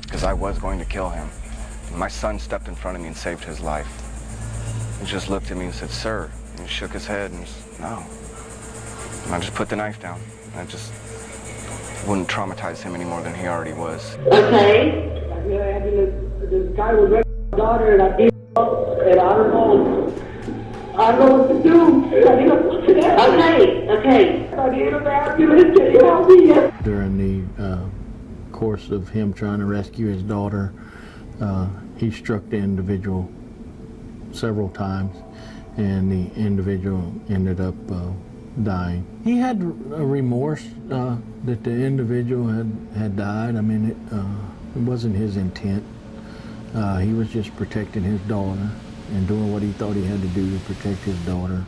because I was going to kill him. My son stepped in front of me and saved his life. He just looked at me and said, "Sir," and he shook his head and said, "No." And I just put the knife down. I just wouldn't traumatize him any more than he already was. Okay. This guy was raping my daughter and I beat him up and I don't know what to do. I need a fucking ambulance. Okay. I need an ambulance to help me. During the course of him trying to rescue his daughter, he struck the individual several times, and the individual ended up dying. He had a remorse that the individual had died. I mean, it wasn't his intent. He was just protecting his daughter and doing what he thought he had to do to protect his daughter.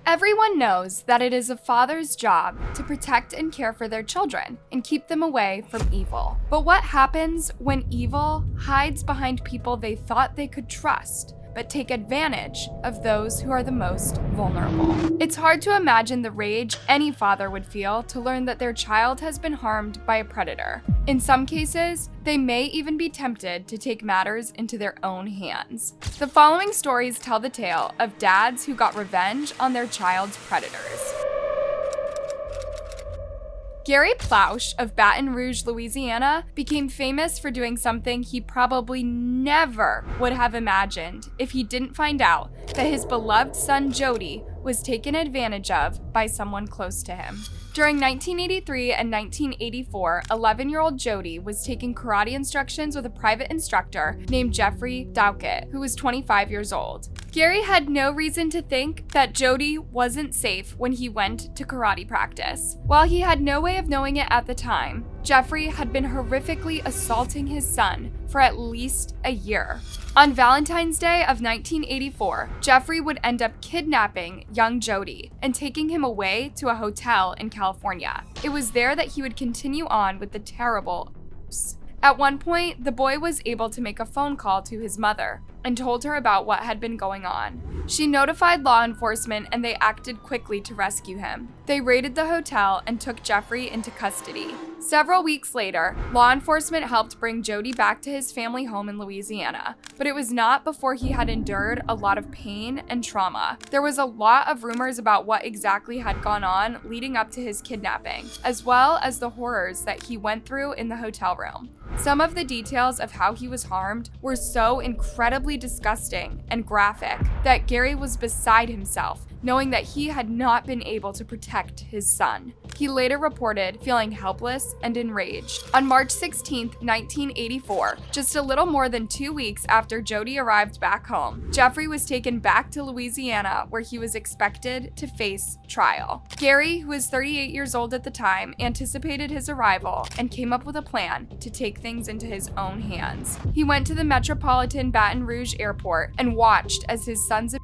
Everyone knows that it is a father's job to protect and care for their children and keep them away from evil. But what happens when evil hides behind people they thought they could trust, but take advantage of those who are the most vulnerable? It's hard to imagine the rage any father would feel to learn that their child has been harmed by a predator. In some cases, they may even be tempted to take matters into their own hands. The following stories tell the tale of dads who got revenge on their child's predators. Gary Plausch of Baton Rouge, Louisiana, became famous for doing something he probably never would have imagined if he didn't find out that his beloved son Jody was taken advantage of by someone close to him. During 1983 and 1984, 11-year-old Jody was taking karate instructions with a private instructor named Jeffrey Dowkett, who was 25 years old. Gary had no reason to think that Jody wasn't safe when he went to karate practice. While he had no way of knowing it at the time, Jeffrey had been horrifically assaulting his son for at least a year. On Valentine's Day of 1984, Jeffrey would end up kidnapping young Jody and taking him away to a hotel in California. It was there that he would continue on with the terrible abuse. At one point, the boy was able to make a phone call to his mother and told her about what had been going on. She notified law enforcement and they acted quickly to rescue him. They raided the hotel and took Jeffrey into custody. Several weeks later, law enforcement helped bring Jody back to his family home in Louisiana, but it was not before he had endured a lot of pain and trauma. There was a lot of rumors about what exactly had gone on leading up to his kidnapping, as well as the horrors that he went through in the hotel room. Some of the details of how he was harmed were so incredibly disgusting and graphic that Gary was beside himself, knowing that he had not been able to protect his son. He later reported feeling helpless and enraged. On March 16, 1984, just a little more than 2 weeks after Jody arrived back home, Jeffrey was taken back to Louisiana where he was expected to face trial. Gary, who was 38 years old at the time, anticipated his arrival and came up with a plan to take things into his own hands. He went to the Metropolitan Baton Rouge Airport and watched as his son's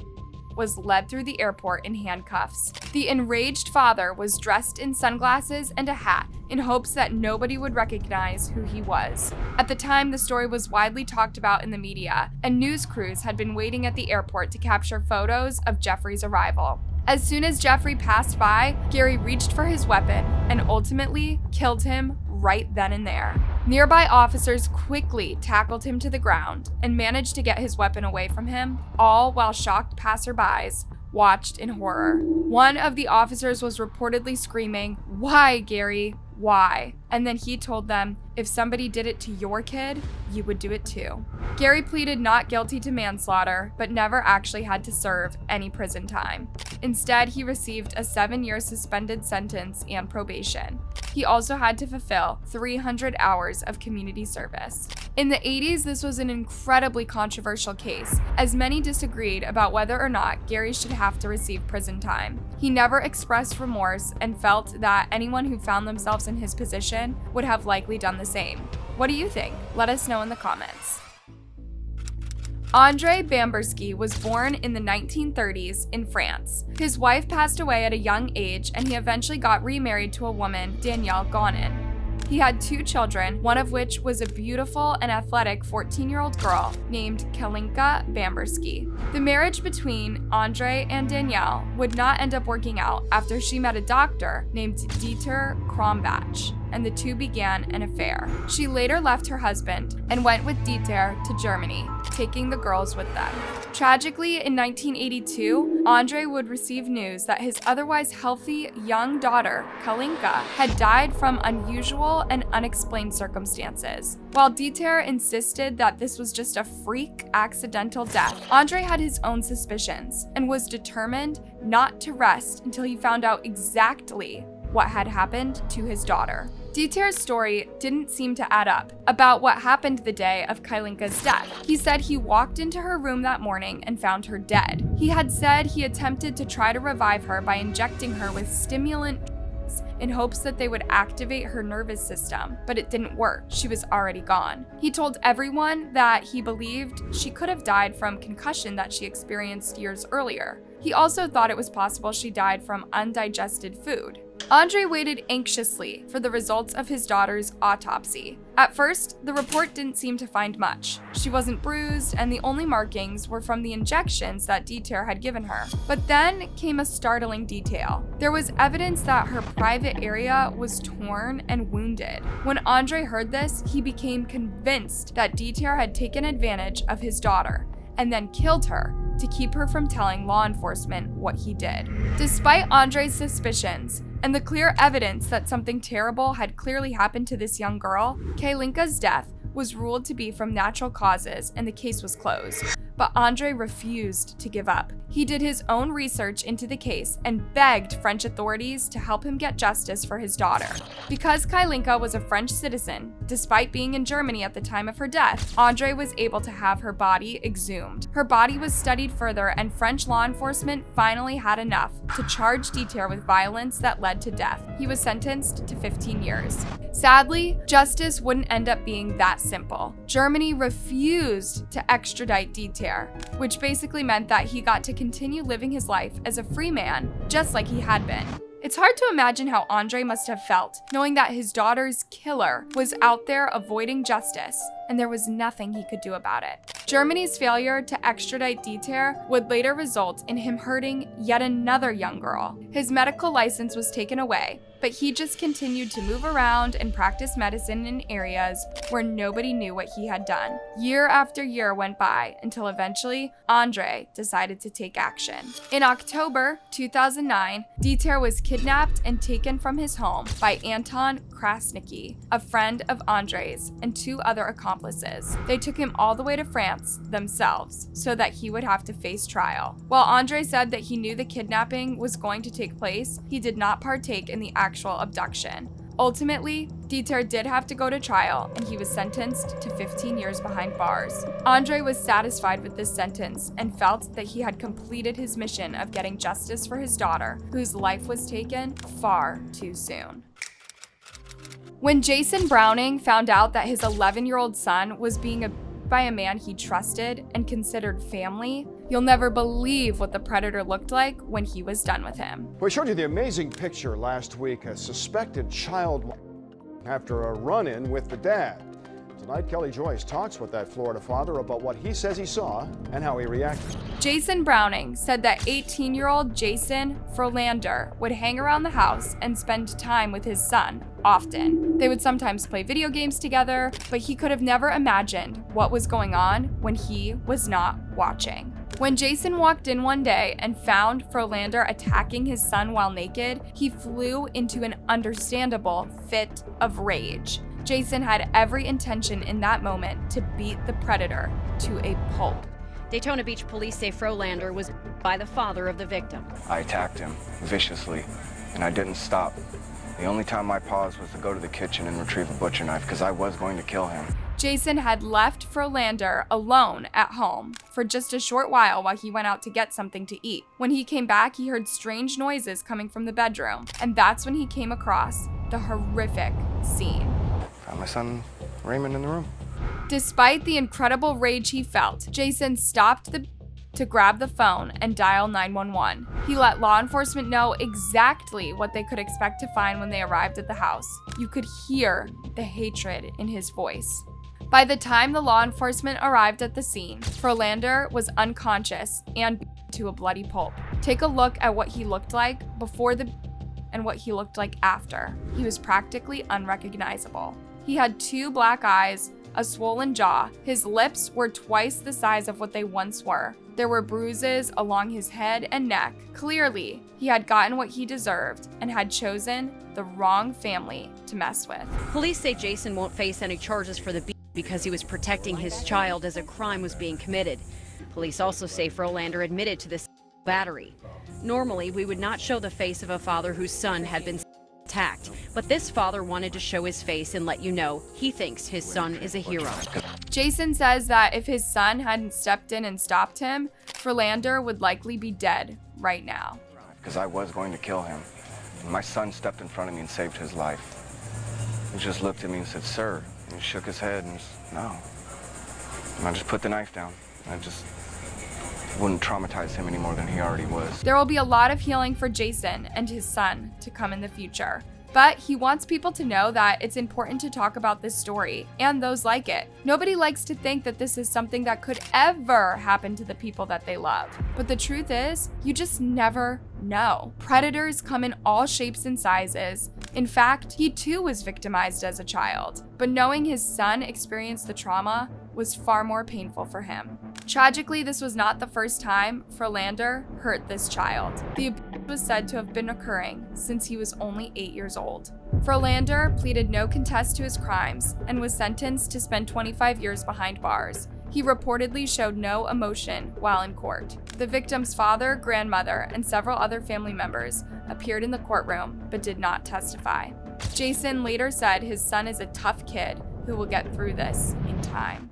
was led through the airport in handcuffs. The enraged father was dressed in sunglasses and a hat in hopes that nobody would recognize who he was. At the time, the story was widely talked about in the media, and news crews had been waiting at the airport to capture photos of Jeffrey's arrival. As soon as Jeffrey passed by, Gary reached for his weapon and ultimately killed him right then and there. Nearby officers quickly tackled him to the ground and managed to get his weapon away from him, all while shocked passerbys watched in horror. One of the officers was reportedly screaming, "Why, Gary? Why?" And then he told them, if somebody did it to your kid, you would do it too. Gary pleaded not guilty to manslaughter, but never actually had to serve any prison time. Instead, he received a 7-year suspended sentence and probation. He also had to fulfill 300 hours of community service. In the 80s, this was an incredibly controversial case, as many disagreed about whether or not Gary should have to receive prison time. He never expressed remorse and felt that anyone who found themselves in his position would have likely done the same. What do you think? Let us know in the comments. André Bamberski was born in the 1930s in France. His wife passed away at a young age, and he eventually got remarried to a woman, Danielle Gonin. He had 2 children, one of which was a beautiful and athletic 14-year-old girl named Kalinka Bamberski. The marriage between Andre and Danielle would not end up working out after she met a doctor named Dieter Krombach. and the two began an affair. She later left her husband and went with Dieter to Germany, taking the girls with them. Tragically, in 1982, Andre would receive news that his otherwise healthy young daughter, Kalinka, had died from unusual and unexplained circumstances. While Dieter insisted that this was just a freak accidental death, Andre had his own suspicions and was determined not to rest until he found out exactly what had happened to his daughter. Dieter's story didn't seem to add up about what happened the day of Kalinka's death. He said he walked into her room that morning and found her dead. He had said he attempted to try to revive her by injecting her with stimulant in hopes that they would activate her nervous system, but it didn't work. She was already gone. He told everyone that he believed she could have died from concussion that she experienced years earlier. He also thought it was possible she died from undigested food. Andre waited anxiously for the results of his daughter's autopsy. At first, the report didn't seem to find much. She wasn't bruised, and the only markings were from the injections that Dieter had given her. But then came a startling detail. There was evidence that her private area was torn and wounded. When Andre heard this, he became convinced that Dieter had taken advantage of his daughter and then killed her to keep her from telling law enforcement what he did. Despite Andre's suspicions and the clear evidence that something terrible had clearly happened to this young girl, Kalinka's death was ruled to be from natural causes and the case was closed. But Andre refused to give up. He did his own research into the case and begged French authorities to help him get justice for his daughter. Because Kalinka was a French citizen, despite being in Germany at the time of her death, Andre was able to have her body exhumed. Her body was studied further, and French law enforcement finally had enough to charge Dieter with violence that led to death. He was sentenced to 15 years. Sadly, justice wouldn't end up being that simple. Germany refused to extradite Dieter, which basically meant that he got to continue living his life as a free man, just like he had been. It's hard to imagine how Andre must have felt, knowing that his daughter's killer was out there avoiding justice, and there was nothing he could do about it. Germany's failure to extradite Dieter would later result in him hurting yet another young girl. His medical license was taken away, but he just continued to move around and practice medicine in areas where nobody knew what he had done. Year after year went by until eventually Andre decided to take action. In October 2009, Dieter was kidnapped and taken from his home by Anton Krasnicki, a friend of Andre's, and two other accomplices. They took him all the way to France themselves so that he would have to face trial. While Andre said that he knew the kidnapping was going to take place, he did not partake in the actual abduction. Ultimately, Dieter did have to go to trial, and he was sentenced to 15 years behind bars. Andre was satisfied with this sentence and felt that he had completed his mission of getting justice for his daughter, whose life was taken far too soon. When Jason Browning found out that his 11-year-old son was being abused by a man he trusted and considered family, you'll never believe what the predator looked like when he was done with him. We showed you the amazing picture last week, a suspected child after a run-in with the dad. Tonight, Kelly Joyce talks with that Florida father about what he says he saw and how he reacted. Jason Browning said that 18-year-old Jason Frolander would hang around the house and spend time with his son often. They would sometimes play video games together, but he could have never imagined what was going on when he was not watching. When Jason walked in one day and found Frolander attacking his son while naked, he flew into an understandable fit of rage. Jason had every intention in that moment to beat the predator to a pulp. Daytona Beach police say Frolander was by the father of the victim. I attacked him viciously, and I didn't stop. The only time I paused was to go to the kitchen and retrieve a butcher knife because I was going to kill him. Jason had left Frolander alone at home for just a short while he went out to get something to eat. When he came back, he heard strange noises coming from the bedroom, and that's when he came across the horrific scene. Found my son Raymond in the room. Despite the incredible rage he felt, Jason stopped to grab the phone and dial 911. He let law enforcement know exactly what they could expect to find when they arrived at the house. You could hear the hatred in his voice. By the time the law enforcement arrived at the scene, Frolander was unconscious and to a bloody pulp. Take a look at what he looked like before the and what he looked like after. He was practically unrecognizable. He had 2 black eyes, a swollen jaw. His lips were twice the size of what they once were. There were bruises along his head and neck. Clearly, he had gotten what he deserved and had chosen the wrong family to mess with. Police say Jason won't face any charges for the beat because he was protecting his child as a crime was being committed. Police also say Frolander admitted to this battery. Normally, we would not show the face of a father whose son had been attacked, but this father wanted to show his face and let you know he thinks his son is a hero. Jason says that if his son hadn't stepped in and stopped him, Frolander would likely be dead right now. Because I was going to kill him. My son stepped in front of me and saved his life. He just looked at me and said, "Sir," and he shook his head and no. And I just put the knife down. I just wouldn't traumatize him any more than he already was. There will be a lot of healing for Jason and his son to come in the future. But he wants people to know that it's important to talk about this story and those like it. Nobody likes to think that this is something that could ever happen to the people that they love. But the truth is, you just never know. Predators come in all shapes and sizes. In fact, he too was victimized as a child. But knowing his son experienced the trauma was far more painful for him. Tragically, this was not the first time Frolander hurt this child. The abuse was said to have been occurring since he was only 8 years old. Frolander pleaded no contest to his crimes and was sentenced to spend 25 years behind bars. He reportedly showed no emotion while in court. The victim's father, grandmother, and several other family members appeared in the courtroom but did not testify. Jason later said his son is a tough kid who will get through this in time.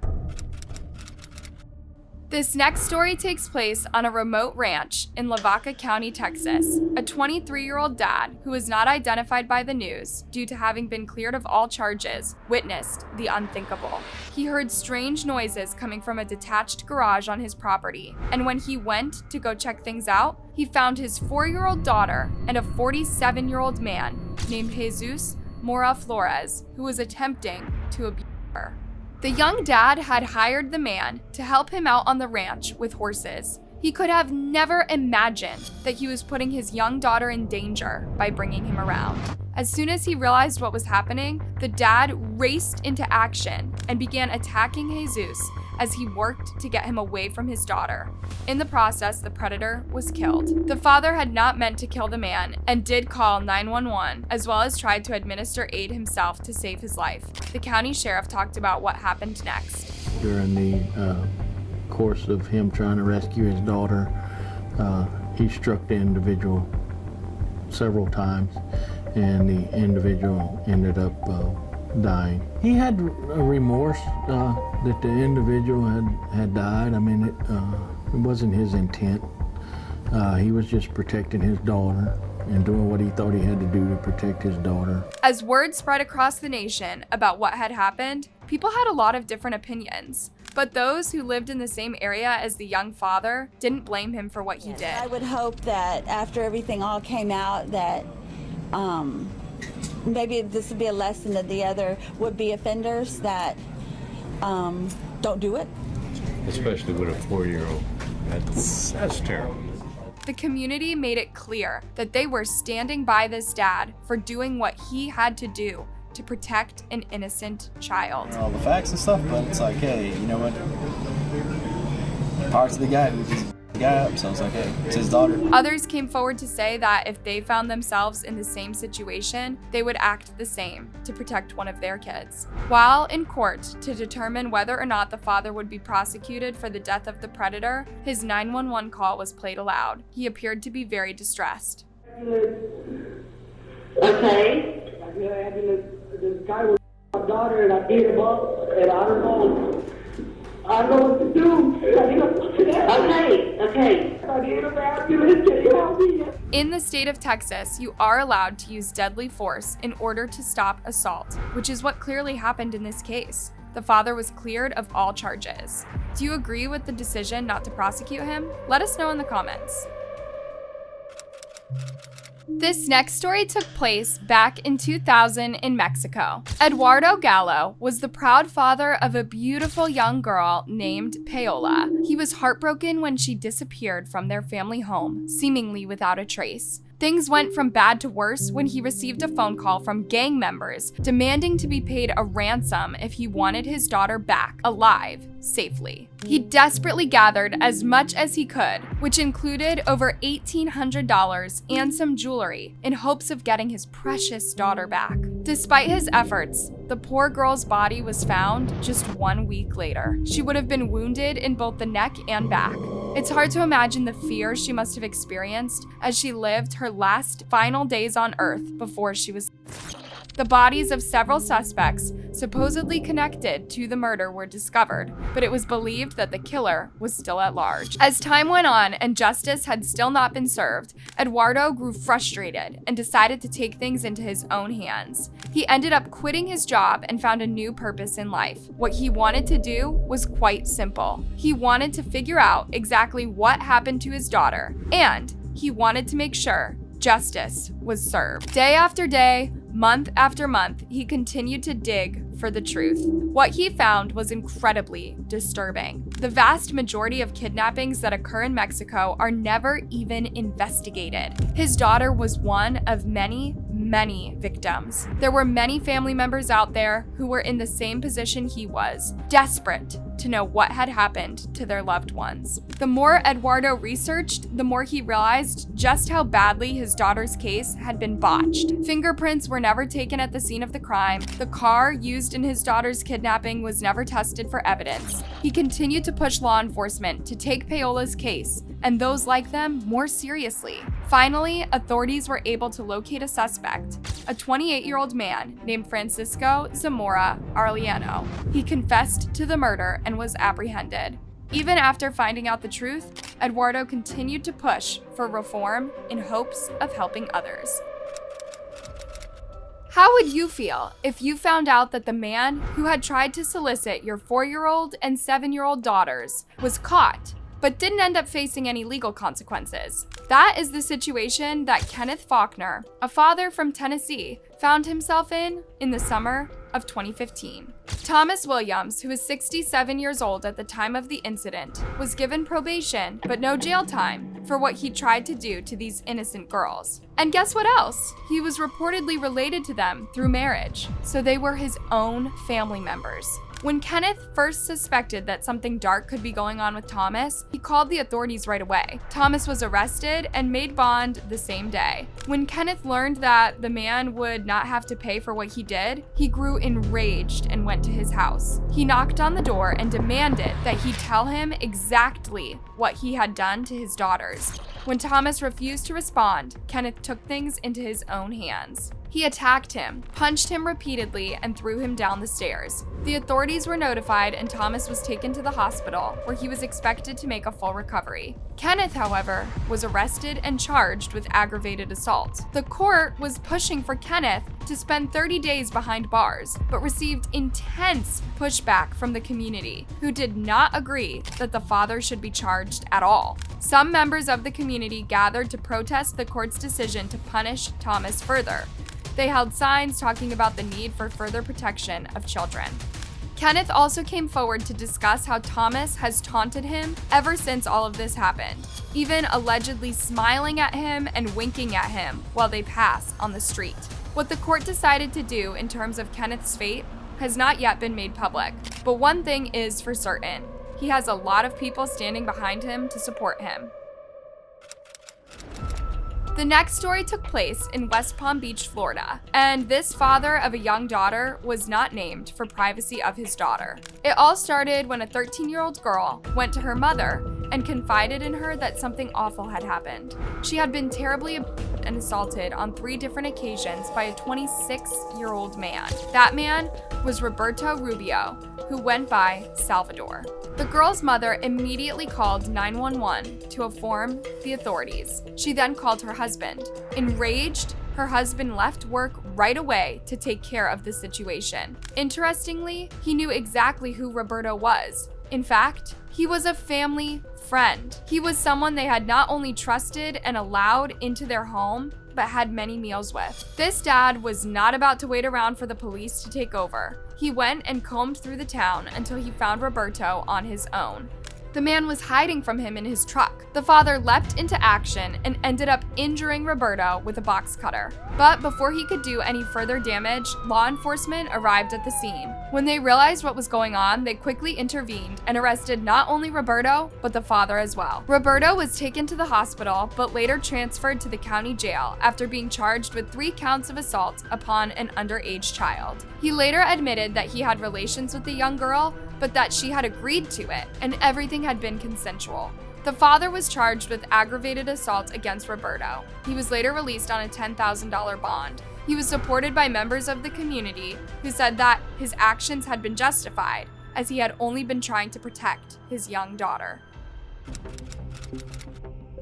This next story takes place on a remote ranch in Lavaca County, Texas. A 23-year-old dad, who was not identified by the news due to having been cleared of all charges, witnessed the unthinkable. He heard strange noises coming from a detached garage on his property, and when he went to go check things out, he found his 4-year-old daughter and a 47-year-old man named Jesus Mora Flores, who was attempting to abuse her. The young dad had hired the man to help him out on the ranch with horses. He could have never imagined that he was putting his young daughter in danger by bringing him around. As soon as he realized what was happening, the dad raced into action and began attacking Jesus as he worked to get him away from his daughter. In the process, the predator was killed. The father had not meant to kill the man and did call 911, as well as tried to administer aid himself to save his life. The county sheriff talked about what happened next. During the course of him trying to rescue his daughter, he struck the individual several times, and the individual ended up dying. He had a remorse that the individual had died. I mean, it wasn't his intent. He was just protecting his daughter and doing what he thought he had to do to protect his daughter. As word spread across the nation about what had happened, people had a lot of different opinions. But those who lived in the same area as the young father didn't blame him for what he did. I would hope that after everything all came out that maybe this would be a lesson to the other would-be offenders that don't do it. Especially with a 4-year-old. That's terrible. The community made it clear that they were standing by this dad for doing what he had to do to protect an innocent child. All the facts and stuff, but it's like, hey, you know what? Parts of the guy who just the guy up, so it's like, hey, it's his daughter. Others came forward to say that if they found themselves in the same situation, they would act the same to protect one of their kids. While in court to determine whether or not the father would be prosecuted for the death of the predator, his 911 call was played aloud. He appeared to be very distressed. Okay. This guy was my daughter, and I beat him up, and I don't know what to do. Okay. I need an ambulance. Can you help me? In the state of Texas, you are allowed to use deadly force in order to stop assault, which is what clearly happened in this case. The father was cleared of all charges. Do you agree with the decision not to prosecute him? Let us know in the comments. This next story took place back in 2000 in Mexico. Eduardo Gallo was the proud father of a beautiful young girl named Paola. He was heartbroken when she disappeared from their family home, seemingly without a trace. Things went from bad to worse when he received a phone call from gang members demanding to be paid a ransom if he wanted his daughter back alive safely. He desperately gathered as much as he could, which included over $1,800 and some jewelry, in hopes of getting his precious daughter back. Despite his efforts, the poor girl's body was found just 1 week later. She would have been wounded in both the neck and back. It's hard to imagine the fear she must have experienced as she lived her last final days on Earth before she was. The bodies of several suspects supposedly connected to the murder were discovered, but it was believed that the killer was still at large. As time went on and justice had still not been served, Eduardo grew frustrated and decided to take things into his own hands. He ended up quitting his job and found a new purpose in life. What he wanted to do was quite simple. He wanted to figure out exactly what happened to his daughter, and he wanted to make sure justice was served. Day after day, month after month, he continued to dig for the truth. What he found was incredibly disturbing. The vast majority of kidnappings that occur in Mexico are never even investigated. His daughter was one of many victims. There were many family members out there who were in the same position he was, desperate to know what had happened to their loved ones. The more Eduardo researched, the more he realized just how badly his daughter's case had been botched. Fingerprints were never taken at the scene of the crime. The car used in his daughter's kidnapping was never tested for evidence. He continued to push law enforcement to take Paola's case, and those like them, more seriously. Finally, authorities were able to locate a suspect, a 28-year-old man named Francisco Zamora Arellano. He confessed to the murder and was apprehended. Even after finding out the truth, Eduardo continued to push for reform in hopes of helping others. How would you feel if you found out that the man who had tried to solicit your 4-year-old and 7-year-old daughters was caught, but didn't end up facing any legal consequences? That is the situation that Kenneth Faulkner, a father from Tennessee, found himself in the summer of 2015. Thomas Williams, who was 67 years old at the time of the incident, was given probation but no jail time for what he tried to do to these innocent girls. And guess what else? He was reportedly related to them through marriage, so they were his own family members. When Kenneth first suspected that something dark could be going on with Thomas, he called the authorities right away. Thomas was arrested and made bond the same day. When Kenneth learned that the man would not have to pay for what he did, he grew enraged and went to his house. He knocked on the door and demanded that he tell him exactly what he had done to his daughters. When Thomas refused to respond, Kenneth took things into his own hands. He attacked him, punched him repeatedly, and threw him down the stairs. The authorities were notified and Thomas was taken to the hospital, where he was expected to make a full recovery. Kenneth, however, was arrested and charged with aggravated assault. The court was pushing for Kenneth to spend 30 days behind bars, but received intense pushback from the community, who did not agree that the father should be charged at all. Some members of the community gathered to protest the court's decision to punish Thomas further. They held signs talking about the need for further protection of children. Kenneth also came forward to discuss how Thomas has taunted him ever since all of this happened, even allegedly smiling at him and winking at him while they pass on the street. What the court decided to do in terms of Kenneth's fate has not yet been made public, but one thing is for certain: he has a lot of people standing behind him to support him. The next story took place in West Palm Beach, Florida, and this father of a young daughter was not named for privacy of his daughter. It all started when a 13-year-old girl went to her mother and confided in her that something awful had happened. She had been terribly abused and assaulted on 3 different occasions by a 26-year-old man. That man was Roberto Rubio, who went by Salvador. The girl's mother immediately called 911 to inform the authorities. She then called her husband. Enraged, her husband left work right away to take care of the situation. Interestingly, he knew exactly who Roberto was. In fact, he was a family friend. He was someone they had not only trusted and allowed into their home, but had many meals with. This dad was not about to wait around for the police to take over. He went and combed through the town until he found Roberto on his own. The man was hiding from him in his truck. The father leapt into action and ended up injuring Roberto with a box cutter. But before he could do any further damage, law enforcement arrived at the scene. When they realized what was going on, they quickly intervened and arrested not only Roberto, but the father as well. Roberto was taken to the hospital, but later transferred to the county jail after being charged with 3 counts of assault upon an underage child. He later admitted that he had relations with the young girl, but that she had agreed to it, and everything had been consensual. The father was charged with aggravated assault against Roberto. He was later released on a $10,000 bond. He was supported by members of the community who said that his actions had been justified, as he had only been trying to protect his young daughter.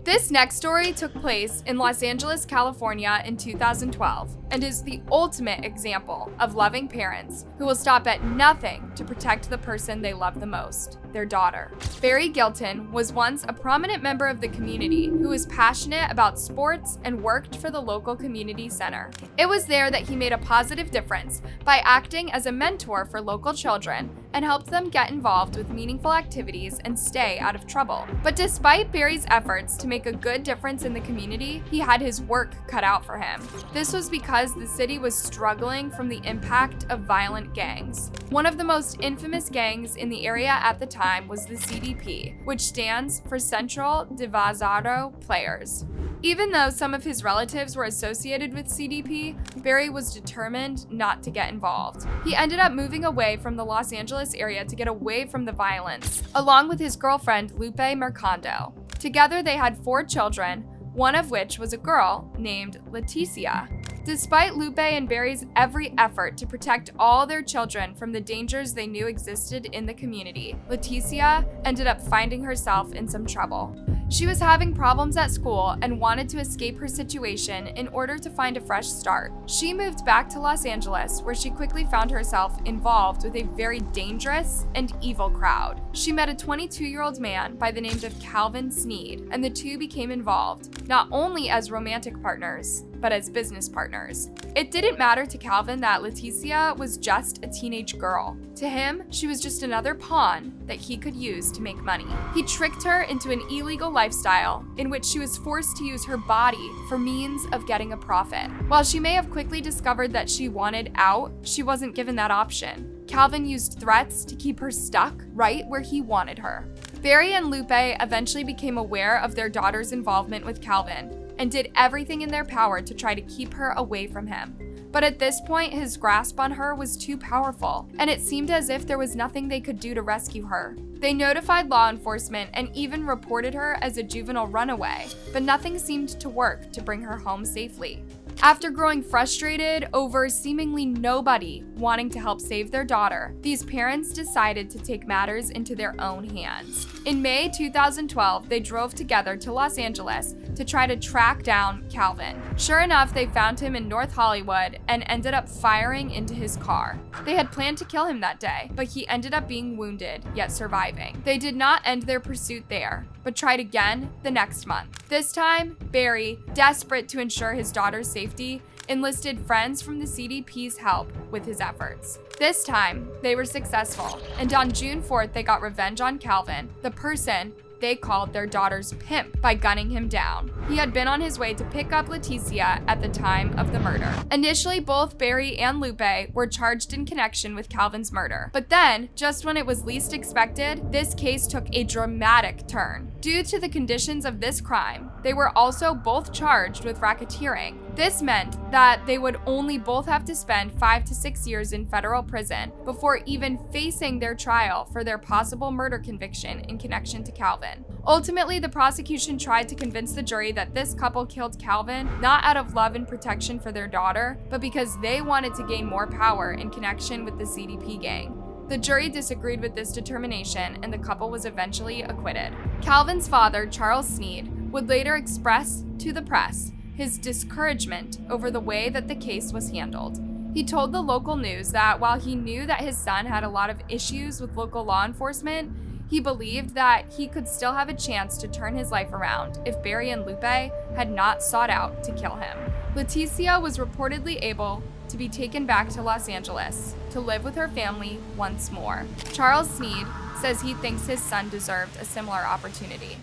This next story took place in Los Angeles, California in 2012 and is the ultimate example of loving parents who will stop at nothing to protect the person they love the most, their daughter. Barry Gilton was once a prominent member of the community who was passionate about sports and worked for the local community center. It was there that he made a positive difference by acting as a mentor for local children and helped them get involved with meaningful activities and stay out of trouble. But despite Barry's efforts to make a good difference in the community, he had his work cut out for him. This was because the city was struggling from the impact of violent gangs. One of the most infamous gangs in the area at the time was the CDP, which stands for Central Divisado Players. Even though some of his relatives were associated with CDP, Barry was determined not to get involved. He ended up moving away from the Los Angeles area to get away from the violence, along with his girlfriend Lupe Mercado. Together they had 4 children, one of which was a girl named Leticia. Despite Lupe and Barry's every effort to protect all their children from the dangers they knew existed in the community, Leticia ended up finding herself in some trouble. She was having problems at school and wanted to escape her situation in order to find a fresh start. She moved back to Los Angeles, where she quickly found herself involved with a very dangerous and evil crowd. She met a 22-year-old man by the name of Calvin Sneed, and the two became involved, not only as romantic partners, but as business partners. It didn't matter to Calvin that Leticia was just a teenage girl. To him, she was just another pawn that he could use to make money. He tricked her into an illegal lifestyle in which she was forced to use her body for means of getting a profit. While she may have quickly discovered that she wanted out, she wasn't given that option. Calvin used threats to keep her stuck right where he wanted her. Barry and Lupe eventually became aware of their daughter's involvement with Calvin and did everything in their power to try to keep her away from him. But at this point, his grasp on her was too powerful, and it seemed as if there was nothing they could do to rescue her. They notified law enforcement and even reported her as a juvenile runaway, but nothing seemed to work to bring her home safely. After growing frustrated over seemingly nobody wanting to help save their daughter, these parents decided to take matters into their own hands. In May 2012, they drove together to Los Angeles to try to track down Calvin. Sure enough, they found him in North Hollywood and ended up firing into his car. They had planned to kill him that day, but he ended up being wounded, yet surviving. They did not end their pursuit there, but tried again the next month. This time, Barry, desperate to ensure his daughter's safety, enlisted friends from the CDP's help with his efforts. This time, they were successful, and on June 4th, they got revenge on Calvin, the person they called their daughter's pimp, by gunning him down. He had been on his way to pick up Leticia at the time of the murder. Initially, both Barry and Lupe were charged in connection with Calvin's murder. But then, just when it was least expected, this case took a dramatic turn. Due to the conditions of this crime, they were also both charged with racketeering. This meant that they would only both have to spend 5 to 6 years in federal prison before even facing their trial for their possible murder conviction in connection to Calvin. Ultimately, the prosecution tried to convince the jury that this couple killed Calvin not out of love and protection for their daughter, but because they wanted to gain more power in connection with the CDP gang. The jury disagreed with this determination, and the couple was eventually acquitted. Calvin's father, Charles Sneed, would later express to the press his discouragement over the way that the case was handled. He told the local news that while he knew that his son had a lot of issues with local law enforcement, he believed that he could still have a chance to turn his life around if Barry and Lupe had not sought out to kill him. Leticia was reportedly able to be taken back to Los Angeles to live with her family once more. Charles Sneed says he thinks his son deserved a similar opportunity.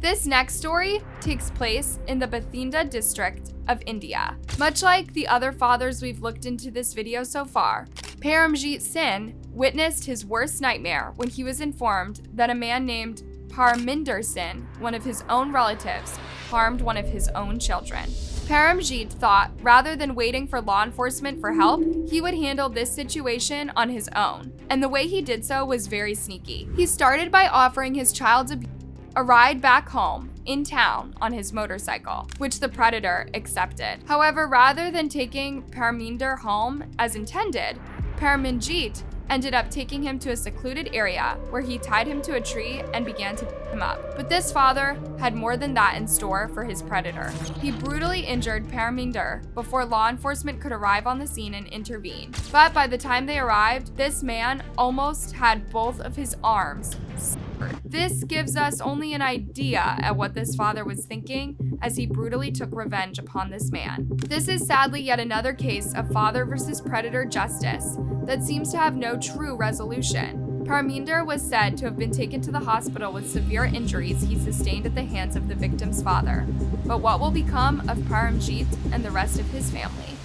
This next story takes place in the Bathinda district of India. Much like the other fathers we've looked into this video so far, Paramjit Singh witnessed his worst nightmare when he was informed that a man named Parminder Singh, one of his own relatives, harmed one of his own children. Paramjit thought rather than waiting for law enforcement for help, he would handle this situation on his own. And the way he did so was very sneaky. He started by offering his child's abuse a ride back home in town on his motorcycle, which the predator accepted. However, rather than taking Parminder home as intended, Paramjit ended up taking him to a secluded area where he tied him to a tree and began to beat him up. But this father had more than that in store for his predator. He brutally injured Parminder before law enforcement could arrive on the scene and intervene. But by the time they arrived, this man almost had both of his arms severed. This gives us only an idea at what this father was thinking as he brutally took revenge upon this man. This is sadly yet another case of father versus predator justice that seems to have no true resolution. Parminder was said to have been taken to the hospital with severe injuries he sustained at the hands of the victim's father. But what will become of Paramjit and the rest of his family?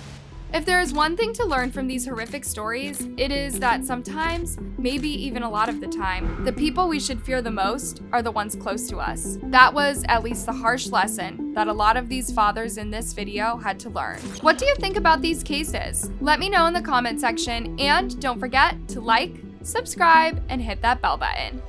If there is one thing to learn from these horrific stories, it is that sometimes, maybe even a lot of the time, the people we should fear the most are the ones close to us. That was at least the harsh lesson that a lot of these fathers in this video had to learn. What do you think about these cases? Let me know in the comment section, and don't forget to like, subscribe, and hit that bell button.